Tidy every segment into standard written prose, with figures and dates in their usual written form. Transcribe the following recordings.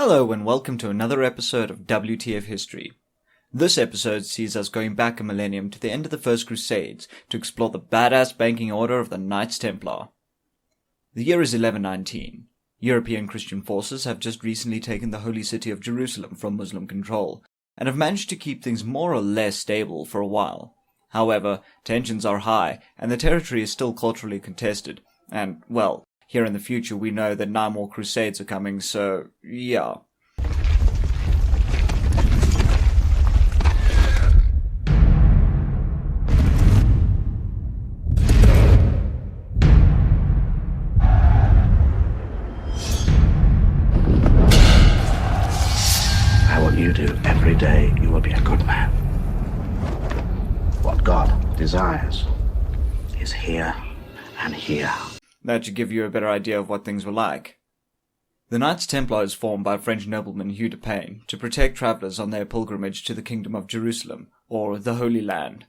Hello and welcome to another episode of WTF History. This episode sees us going back a millennium to the end of the First Crusades to explore the badass banking order of the Knights Templar. The year is 1119. European Christian forces have just recently taken the holy city of Jerusalem from Muslim control, and have managed to keep things more or less stable for a while. However, tensions are high, and the territory is still culturally contested, and, well, here in the future we know that 9 more crusades are coming, so yeah. What you do every day, you will be a good man. What God desires is here and here. That should give you a better idea of what things were like. The Knights Templar is formed by French nobleman Hugh de Payne to protect travellers on their pilgrimage to the Kingdom of Jerusalem, or the Holy Land.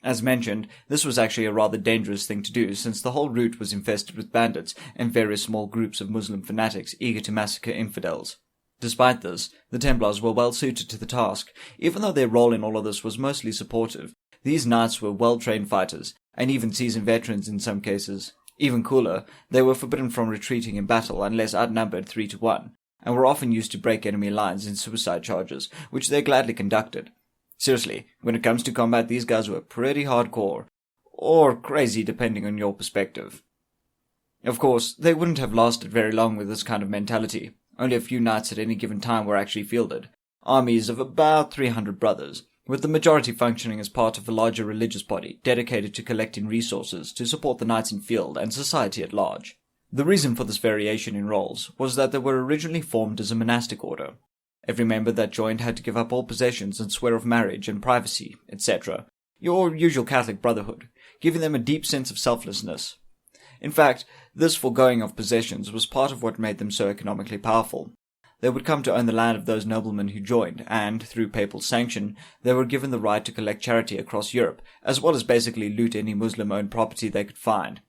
As mentioned, this was actually a rather dangerous thing to do, since the whole route was infested with bandits and various small groups of Muslim fanatics eager to massacre infidels. Despite this, the Templars were well suited to the task. Even though their role in all of this was mostly supportive, these knights were well-trained fighters, and even seasoned veterans in some cases. Even cooler, they were forbidden from retreating in battle unless outnumbered 3-1, and were often used to break enemy lines in suicide charges, which they gladly conducted. Seriously, when it comes to combat, these guys were pretty hardcore, or crazy depending on your perspective. Of course, they wouldn't have lasted very long with this kind of mentality. Only a few knights at any given time were actually fielded, armies of about 300 brothers, with the majority functioning as part of a larger religious body dedicated to collecting resources to support the knights in field and society at large. The reason for this variation in roles was that they were originally formed as a monastic order. Every member that joined had to give up all possessions and swear off marriage and privacy, etc., your usual Catholic brotherhood, giving them a deep sense of selflessness. In fact, this foregoing of possessions was part of what made them so economically powerful. They would come to own the land of those noblemen who joined, and, through papal sanction, they were given the right to collect charity across Europe, as well as basically loot any Muslim-owned property they could find.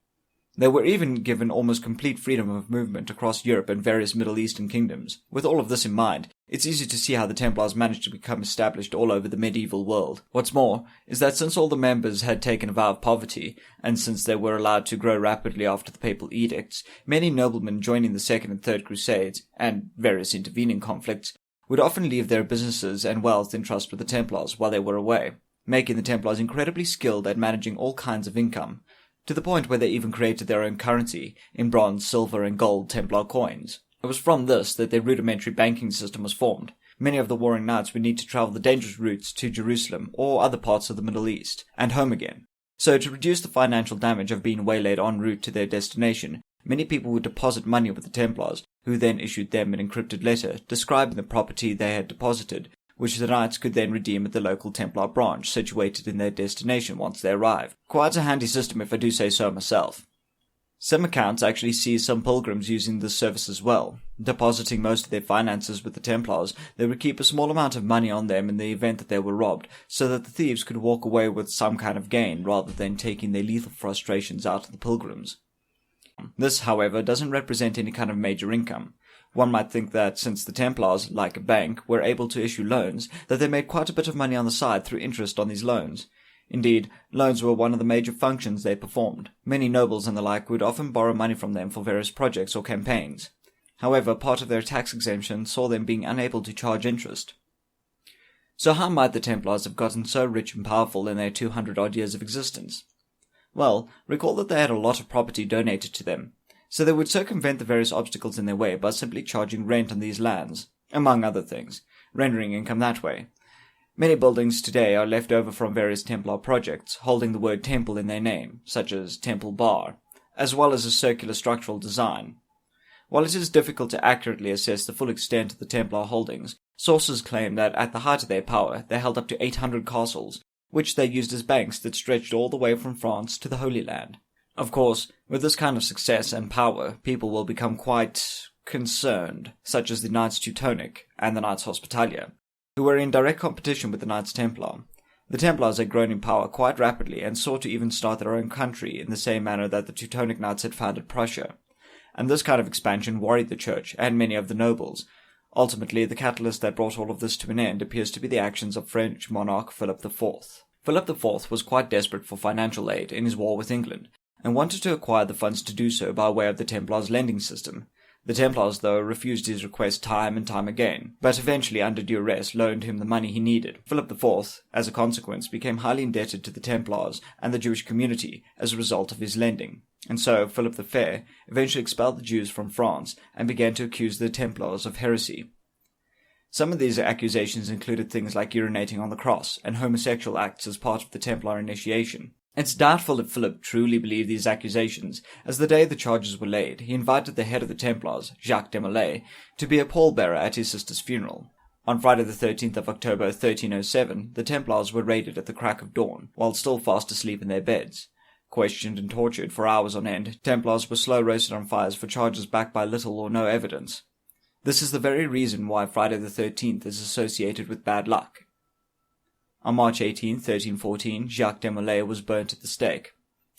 They were even given almost complete freedom of movement across Europe and various Middle Eastern kingdoms. With all of this in mind, it's easy to see how the Templars managed to become established all over the medieval world. What's more, is that since all the members had taken a vow of poverty, and since they were allowed to grow rapidly after the papal edicts, many noblemen joining the Second and Third Crusades, and various intervening conflicts, would often leave their businesses and wealth in trust with the Templars while they were away, making the Templars incredibly skilled at managing all kinds of income, to the point where they even created their own currency in bronze, silver, and gold Templar coins. It was from this that their rudimentary banking system was formed. Many of the warring knights would need to travel the dangerous routes to Jerusalem or other parts of the Middle East, and home again. So to reduce the financial damage of being waylaid en route to their destination, many people would deposit money with the Templars, who then issued them an encrypted letter describing the property they had deposited, which the knights could then redeem at the local Templar branch situated in their destination once they arrived. Quite a handy system if I do say so myself. Some accounts actually see some pilgrims using this service as well. Depositing most of their finances with the Templars, they would keep a small amount of money on them in the event that they were robbed, so that the thieves could walk away with some kind of gain rather than taking their lethal frustrations out of the pilgrims. This, however, doesn't represent any kind of major income. One might think that since the Templars, like a bank, were able to issue loans, that they made quite a bit of money on the side through interest on these loans. Indeed, loans were one of the major functions they performed. Many nobles and the like would often borrow money from them for various projects or campaigns. However, part of their tax exemption saw them being unable to charge interest. So how might the Templars have gotten so rich and powerful in their 200-odd years of existence? Well, recall that they had a lot of property donated to them, so they would circumvent the various obstacles in their way by simply charging rent on these lands, among other things, rendering income that way. Many buildings today are left over from various Templar projects, holding the word temple in their name, such as Temple Bar, as well as a circular structural design. While it is difficult to accurately assess the full extent of the Templar holdings, sources claim that at the height of their power they held up to 800 castles, which they used as banks that stretched all the way from France to the Holy Land. Of course, with this kind of success and power, people will become quite concerned, such as the Knights Teutonic and the Knights Hospitaller, who were in direct competition with the Knights Templar. The Templars had grown in power quite rapidly and sought to even start their own country in the same manner that the Teutonic Knights had founded Prussia, and this kind of expansion worried the Church and many of the nobles. Ultimately, the catalyst that brought all of this to an end appears to be the actions of French monarch Philip IV. Philip IV was quite desperate for financial aid in his war with England, and wanted to acquire the funds to do so by way of the Templars' lending system. The Templars, though, refused his request time and time again, but eventually, under duress, loaned him the money he needed. Philip IV, as a consequence, became highly indebted to the Templars and the Jewish community as a result of his lending, and so Philip the Fair eventually expelled the Jews from France and began to accuse the Templars of heresy. Some of these accusations included things like urinating on the cross and homosexual acts as part of the Templar initiation. It's doubtful if Philip truly believed these accusations, as the day the charges were laid, he invited the head of the Templars, Jacques de Molay, to be a pallbearer at his sister's funeral. On Friday the 13th of October 1307, the Templars were raided at the crack of dawn, while still fast asleep in their beds. Questioned and tortured for hours on end, Templars were slow roasted on fires for charges backed by little or no evidence. This is the very reason why Friday the 13th is associated with bad luck. On March 18, 1314, Jacques de Molay was burnt at the stake.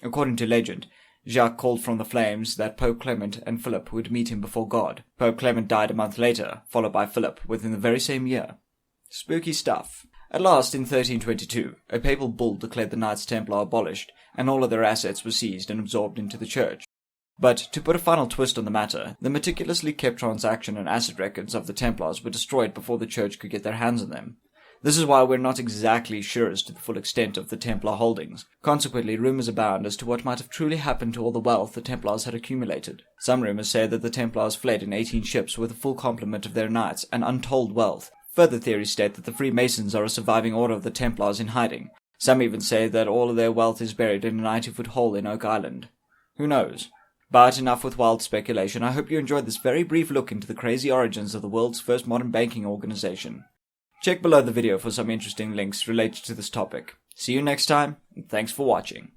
According to legend, Jacques called from the flames that Pope Clement and Philip would meet him before God. Pope Clement died a month later, followed by Philip within the very same year. Spooky stuff. At last, in 1322, a papal bull declared the Knights Templar abolished, and all of their assets were seized and absorbed into the church. But, to put a final twist on the matter, the meticulously kept transaction and asset records of the Templars were destroyed before the church could get their hands on them. This is why we're not exactly sure as to the full extent of the Templar holdings. Consequently, rumours abound as to what might have truly happened to all the wealth the Templars had accumulated. Some rumours say that the Templars fled in 18 ships with a full complement of their knights and untold wealth. Further theories state that the Freemasons are a surviving order of the Templars in hiding. Some even say that all of their wealth is buried in a 90-foot hole in Oak Island. Who knows? But enough with wild speculation. I hope you enjoyed this very brief look into the crazy origins of the world's first modern banking organization. Check below the video for some interesting links related to this topic. See you next time, and thanks for watching.